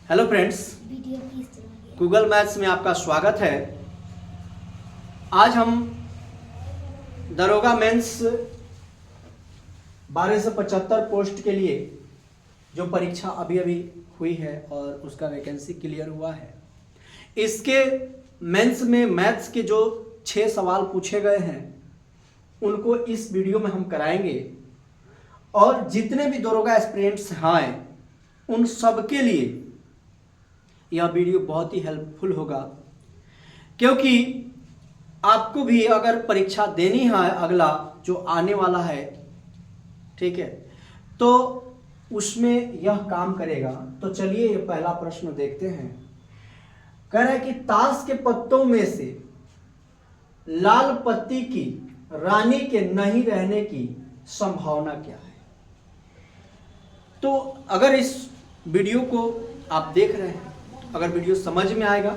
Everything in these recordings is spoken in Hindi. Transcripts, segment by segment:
हेलो फ्रेंड्स, गूगल मैथ्स में आपका स्वागत है। आज हम दरोगा मेंस 1275 पोस्ट के लिए जो परीक्षा अभी अभी हुई है और उसका वैकेंसी क्लियर हुआ है, इसके मेंस में मैथ्स के जो 6 सवाल पूछे गए हैं उनको इस वीडियो में हम कराएंगे। और जितने भी दरोगा एस्पिरेंट्स हैं उन सब के लिए यह वीडियो बहुत ही हेल्पफुल होगा, क्योंकि आपको भी अगर परीक्षा देनी है अगला जो आने वाला है, ठीक है, तो उसमें यह काम करेगा। तो चलिए ये पहला प्रश्न देखते हैं। कह रहा है कि ताश के पत्तों में से लाल पत्ती की रानी के नहीं रहने की संभावना क्या है। तो अगर इस वीडियो को आप देख रहे हैं, अगर वीडियो समझ में आएगा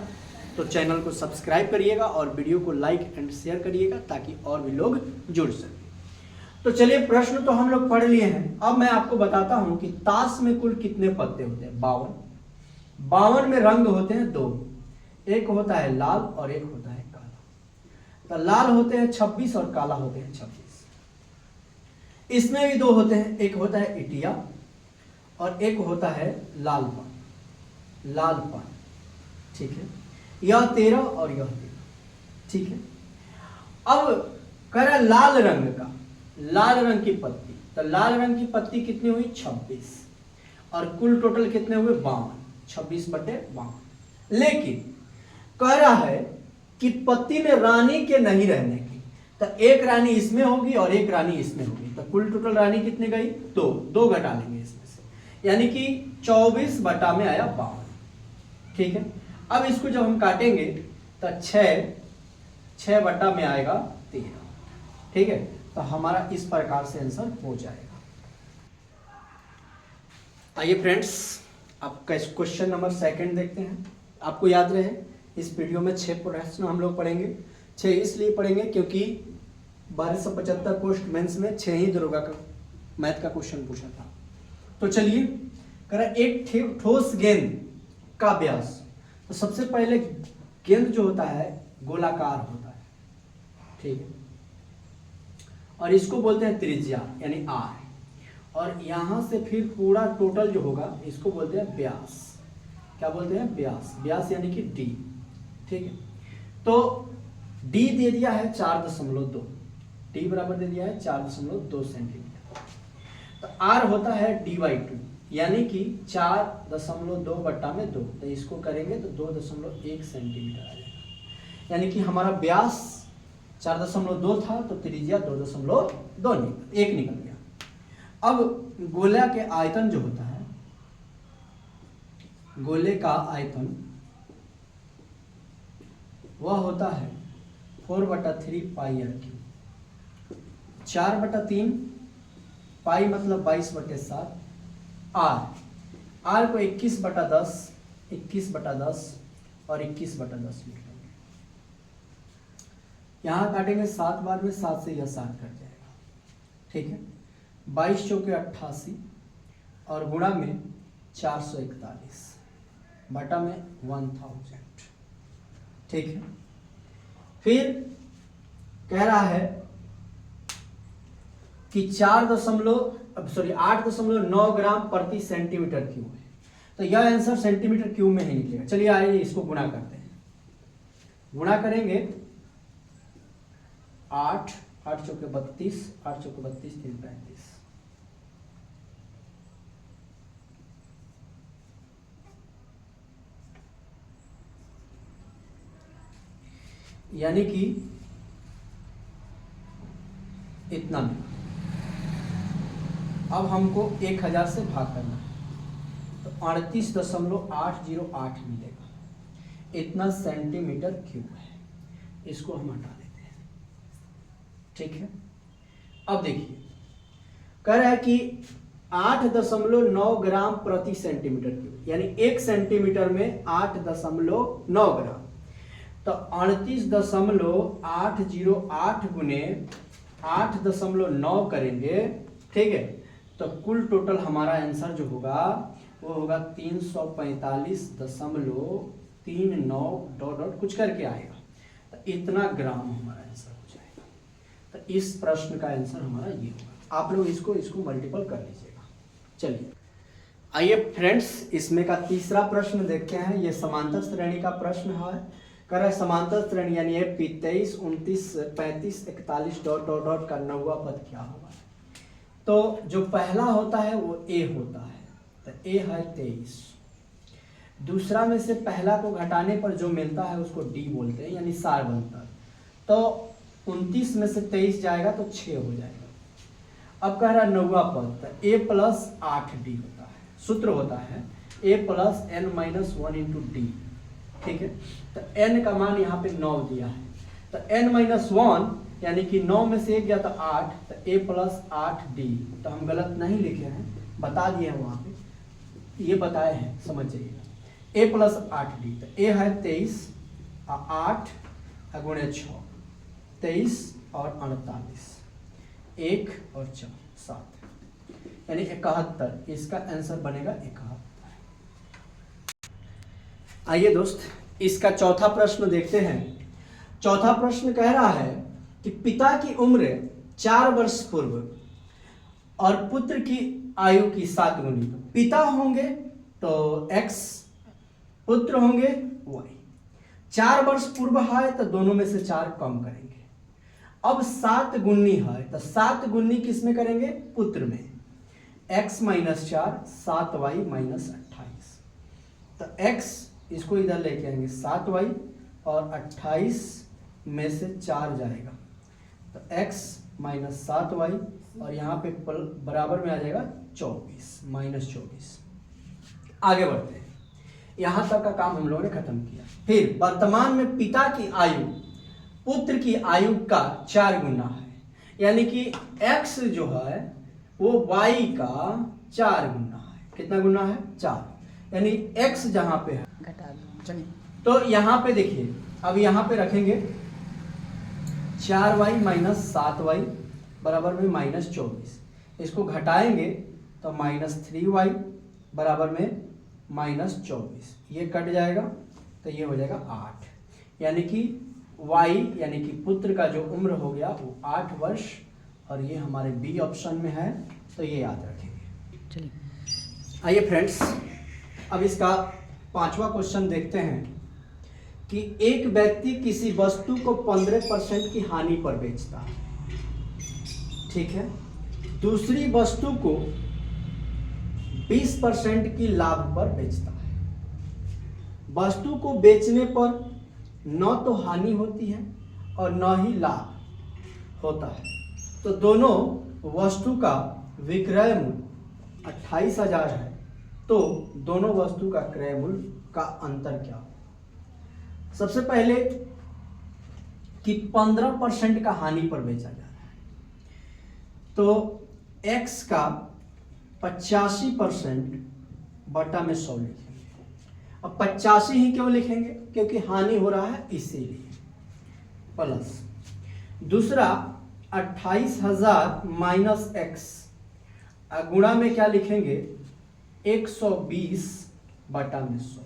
तो चैनल को सब्सक्राइब करिएगा और वीडियो को लाइक एंड शेयर करिएगा ताकि और भी लोग जुड़ सकें। तो चलिए, प्रश्न तो हम लोग पढ़ लिए हैं। अब मैं आपको बताता हूं कि ताश में कुल कितने पत्ते होते हैं। 52। 52 में रंग होते हैं 2, एक होता है लाल और एक होता है काला। तो लाल होते हैं 26 और काला होते हैं 26। इसमें भी 2 होते हैं, एक होता है इटिया और एक होता है लाल पान, ठीक है। यह 13 और यह 13, ठीक है। अब कह रहा है लाल रंग का, लाल रंग की पत्ती। तो लाल रंग की पत्ती कितनी हुई 26 और कुल टोटल कितने हुए 52, 26/52। लेकिन कह रहा है कि पत्ती में रानी के नहीं रहने की। तो एक रानी इसमें होगी और एक रानी इसमें होगी, तो कुल टोटल रानी कितने गई 2 घटा लेंगे इसमें से, यानी कि 24 बटा में आया 52, ठीक है। अब इसको जब हम काटेंगे तो 6 बटा में आएगा 13, ठीक है। तो हमारा इस प्रकार से आंसर हो जाएगा। आइए फ्रेंड्स, आपका क्वेश्चन नंबर 2 देखते हैं। आपको याद रहे इस वीडियो में 6 प्रश्न हम लोग पढ़ेंगे। 6 इसलिए पढ़ेंगे क्योंकि 1275 पोस्ट मेंस में 6 ही दरोगा का मैथ का क्वेश्चन पूछा था। तो चलिए, कह एक ठोस गेंद का व्यास। तो सबसे पहले गेंद जो होता है गोलाकार होता है, ठीक है, और इसको बोलते हैं त्रिज्या यानी आर। और यहां से फिर पूरा टोटल जो होगा इसको बोलते हैं व्यास। क्या बोलते हैं? व्यास। व्यास यानी कि डी, ठीक है। तो डी दे दिया है 4.2, डी बराबर दे दिया है 4.2 सेंटीमीटर। तो आर होता है d/2 यानी कि 4.2 बटा में 2। तो इसको करेंगे तो 2.1 सेंटीमीटर आ जाएगा, यानी कि हमारा व्यास 4.2 था तो त्रिज्या 2.1 निकल गया। अब गोला के आयतन जो होता है, गोले का आयतन वह होता है 4/3 पाई r³। 4/3 पाई मतलब 22/7। आर को 21/10 और 21/10 लिख लेंगे। यहां काटेंगे 7 बार में, 7 से यह 7 कट जाएगा, ठीक है। 22 चौके 88 और गुणा में 441 बटा में 1000, ठीक है। फिर कह रहा है कि 8.9 ग्राम प्रति सेंटीमीटर क्यूब है। तो यह आंसर सेंटीमीटर क्यूब में ही निकलेगा। चलिए आइए इसको गुणा करते हैं। गुणा करेंगे 8 चौके 32, 8 चौके 32, 3 35, यानी कि इतना मिला। अब हमको 1000 से भाग करना है तो 38.808 मिलेगा। इतना सेंटीमीटर क्यूब है। इसको हम हटा देते हैं, ठीक है। अब देखिए, कह रहा है कि 8.9 ग्राम प्रति सेंटीमीटर क्यूब, यानी 1 सेंटीमीटर में 8.9 ग्राम। तो 38.808 गुने 8.9 करेंगे, ठीक है। तो कुल टोटल हमारा आंसर जो होगा वो होगा 345.39 डॉट डॉट कुछ करके आएगा। तो इतना ग्राम हमारा आंसर हो जाएगा। तो इस प्रश्न का आंसर हमारा ये होगा। आप लोग इसको मल्टीपल कर लीजिएगा। चलिए आइए फ्रेंड्स, इसमें का तीसरा प्रश्न देखते हैं। ये समांतर श्रेणी का प्रश्न है। कह रहा है समांतर श्रेणी यानी 23, 29, 35, 41 डॉट डॉट डॉट का 9वां पद क्या होगा। तो जो पहला होता है वो ए होता है, तो ए है 23। दूसरा में से पहला को घटाने पर जो मिलता है उसको डी बोलते हैं, यानी सार बनता। तो 29 में से 23 जाएगा तो 6 हो जाएगा। अब कह रहा है 9वां पद, तो ए प्लस 8d होता है। सूत्र होता है a plus n minus 1 into D. ठीक है, तो n का मान यहाँ पे 9 दिया है। तो n माइनस 1 यानी कि 9 में से 1 गया तो 8, तो a प्लस 8d। तो हम गलत नहीं लिखे हैं, बता दिए हैं वहाँ पे, ये बताए हैं, समझ जाइएगा। a प्लस 8d, तो a है 23, 8 गुणे 6, 23 और 48, 1 और 4, 7 यानी 71। इसका आंसर बनेगा 71। आइए दोस्त, इसका चौथा प्रश्न देखते हैं। चौथा प्रश्न कह रहा है कि पिता की उम्र 4 वर्ष पूर्व और पुत्र की आयु की 7 गुनी। पिता होंगे तो x, पुत्र होंगे y। 4 वर्ष पूर्व है तो दोनों में से 4 कम करेंगे। अब 7 गुनी है तो 7 गुनी किस में करेंगे, पुत्र में। x minus 4, 7y minus 28। तो x इसको इधर लेके आएंगे 7y और 28 में से 4 जाएगा तो x माइनस 7y और यहाँ पे बराबर में आ जाएगा 24 माइनस 24। आगे बढ़ते हैं, यहाँ तक का काम हम लोगों ने खत्म किया। फिर वर्तमान में पिता की आयु पुत्र की आयु का 4 गुना है, यानी कि x जो है वो y का 4 गुना है। कितना गुना है, 4। यानी x जहां पे है घटा दो, तो यहाँ पे देखिए, अब यहाँ पे रखेंगे 4y माइनस 7y बराबर में माइनस 24। इसको घटाएंगे तो माइनस 3y बराबर में माइनस 24। ये कट जाएगा तो ये हो जाएगा 8, यानी कि y यानी कि पुत्र का जो उम्र हो गया वो 8 वर्ष, और ये हमारे बी ऑप्शन में है, तो ये याद रखेंगे। चलिए आइए फ्रेंड्स, अब इसका 5वां क्वेश्चन देखते हैं कि एक व्यक्ति किसी वस्तु को 15% की हानि पर बेचता है, ठीक है, दूसरी वस्तु को 20% की लाभ पर बेचता है। वस्तु को बेचने पर न तो हानि होती है और न ही लाभ होता है, तो दोनों वस्तु का विक्रय मूल्य 28,000 है, तो दोनों वस्तु का क्रय मूल्य का अंतर क्या हो। सबसे पहले कि 15% का हानि पर बेचा जा रहा है, तो x का 85% बटा में 100 लिखेंगे। अब 85 ही क्यों लिखेंगे, क्योंकि हानि हो रहा है इसीलिए, प्लस दूसरा 28,000 माइनस x गुणा में क्या लिखेंगे 120 बटा में 100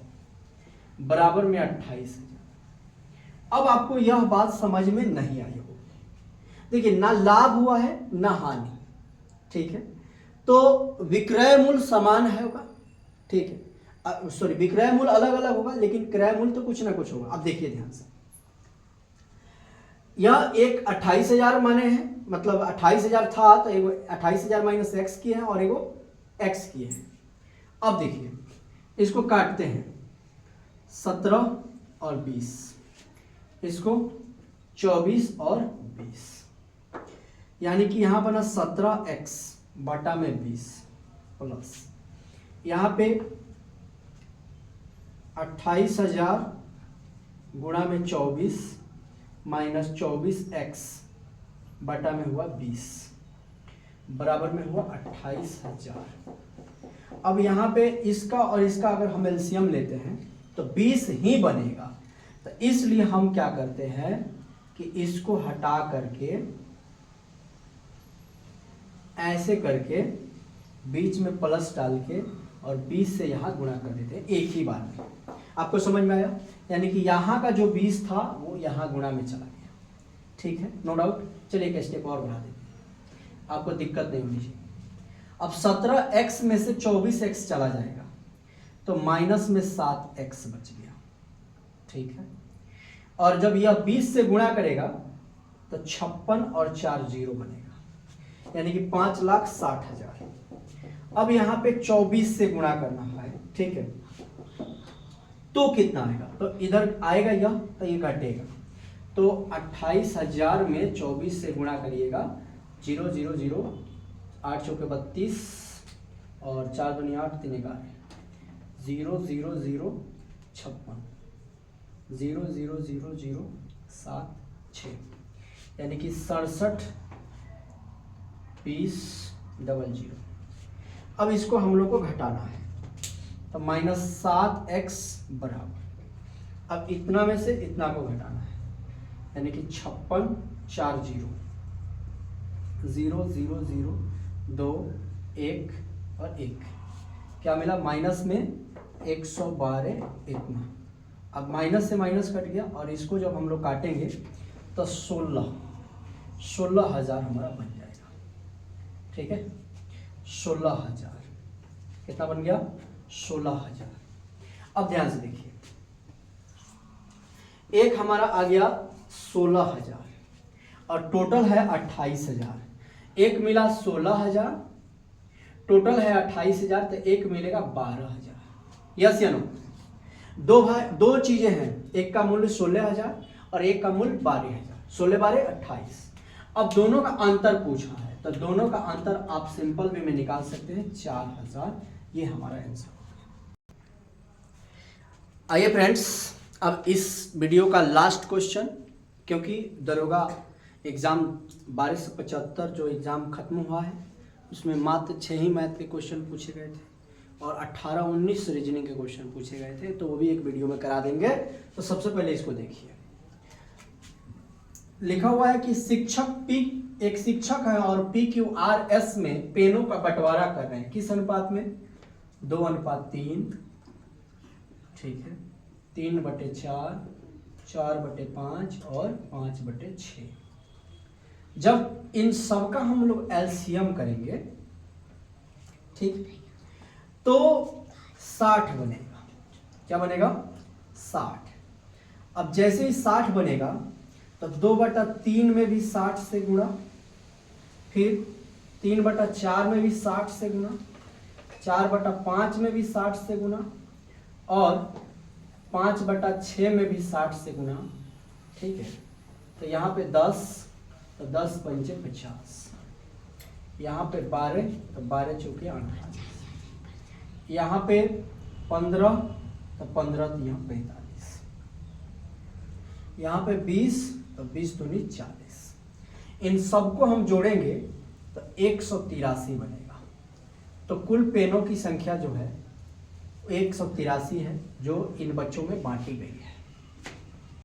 बराबर में 28,000। अब आपको यह बात समझ में नहीं आई होगी। देखिए, ना लाभ हुआ है ना हानि, ठीक है, तो विक्रय मूल्य समान है होगा, ठीक है, सॉरी विक्रय मूल्य अलग अलग होगा लेकिन क्रय मूल्य तो कुछ ना कुछ होगा। अब देखिए ध्यान से, यह एक 28,000 माने हैं, मतलब 28,000 था तो एगो 28,000 माइनस एक्स किए हैं और एगो एक्स किए हैं। अब देखिए इसको काटते हैं 17 और 20, इसको 24 और 20, यानी कि यहाँ बना 17x बटा में 20 प्लस यहाँ पे 28,000 गुणा में 24 माइनस 24x बटा में हुआ 20 बराबर में हुआ 28,000। अब यहाँ पे इसका और इसका अगर हम एलसीएम लेते हैं तो 20 ही बनेगा, तो इसलिए हम क्या करते हैं कि इसको हटा करके ऐसे करके बीच में प्लस डाल के और 20 से यहाँ गुणा कर देते हैं एक ही बार में। आपको समझ में आया? यानी कि यहाँ का जो 20 था वो यहाँ गुणा में चला गया। ठीक है, नो डाउट। चलिए एक स्टेप और बढ़ा देते हैं, आपको दिक्कत नहीं होनी चाहिए। अब 17x में से 24x चला जाएगा तो माइनस में 7x बच गया। ठीक है, और जब यह 20 से गुणा करेगा तो 56 और 4 0 बनेगा, यानी कि 5,60,000। अब यहाँ पे 24 से गुणा करना है। ठीक है, तो कितना आएगा? तो इधर आएगा यह, तो ये घटेगा, तो 28,000 में 24 से गुणा करिएगा। 0 0 0, 8 चौके 32 और 4 दूनी 8, 3 11, 0 0 0 56, 0 0 0 0 7 6, यानी कि 67 20 00। अब इसको हम लोग को घटाना है, तो -7x बराबर, अब इतना में से इतना को घटाना है, यानी कि 56 4 0 0 0 0 2 1 और 1, क्या मिला? माइनस में 112 इतना। अब माइनस से माइनस कट गया और इसको जब हम लोग काटेंगे तो 16,000 हमारा बन जाएगा। ठीक है, 16,000 कितना बन गया? 16,000। अब ध्यान से देखिए, एक हमारा आ गया 16,000 और टोटल है 28,000। एक मिला 16,000, टोटल है 28,000, तो एक मिलेगा 12,000। यस या नो? दो चीजें हैं, एक का मूल्य 16,000 और एक का मूल्य 12,000। 16 12 28। अब दोनों का अंतर पूछा है, तो दोनों का अंतर आप सिंपल वे में निकाल सकते हैं, 4,000। ये हमारा आंसर हो गया। आइए फ्रेंड्स, अब इस वीडियो का लास्ट क्वेश्चन, क्योंकि दरोगा एग्जाम 1275 जो एग्जाम खत्म हुआ है उसमें मात्र 6 ही मैथ के क्वेश्चन पूछे गए थे और 18-19 रीजनिंग के क्वेश्चन पूछे गए थे, तो वो भी एक वीडियो में करा देंगे। तो सबसे पहले इसको देखिए, लिखा हुआ है कि एक शिक्षक है और PQRS में पेनों का बंटवारा कर रहे हैं, किस अनुपात में? 2:3। ठीक है, 3/4, 4/5 और 5/6। जब इन सब का हम लोग एलसीएम करेंगे, ठीक, तो 60 बनेगा। क्या बनेगा? 60। अब जैसे ही 60 बनेगा तो 2/3 में भी 60 से गुणा, फिर 3/4 में भी 60 से गुणा, 4/5 में भी 60 से गुणा और 5/6 में भी 60 से गुणा। ठीक है, तो यहाँ पे 10, तो 10 पंचे 50, यहाँ पे 12, तो 12 चौके 48, यहाँ पे 15, तो 15 यहाँ 45, यहाँ पे 20, तो 20 दूनी 40। इन सबको हम जोड़ेंगे तो 183 बनेगा। तो कुल पेनों की संख्या जो है 183 है, जो इन बच्चों में बांटी गई है।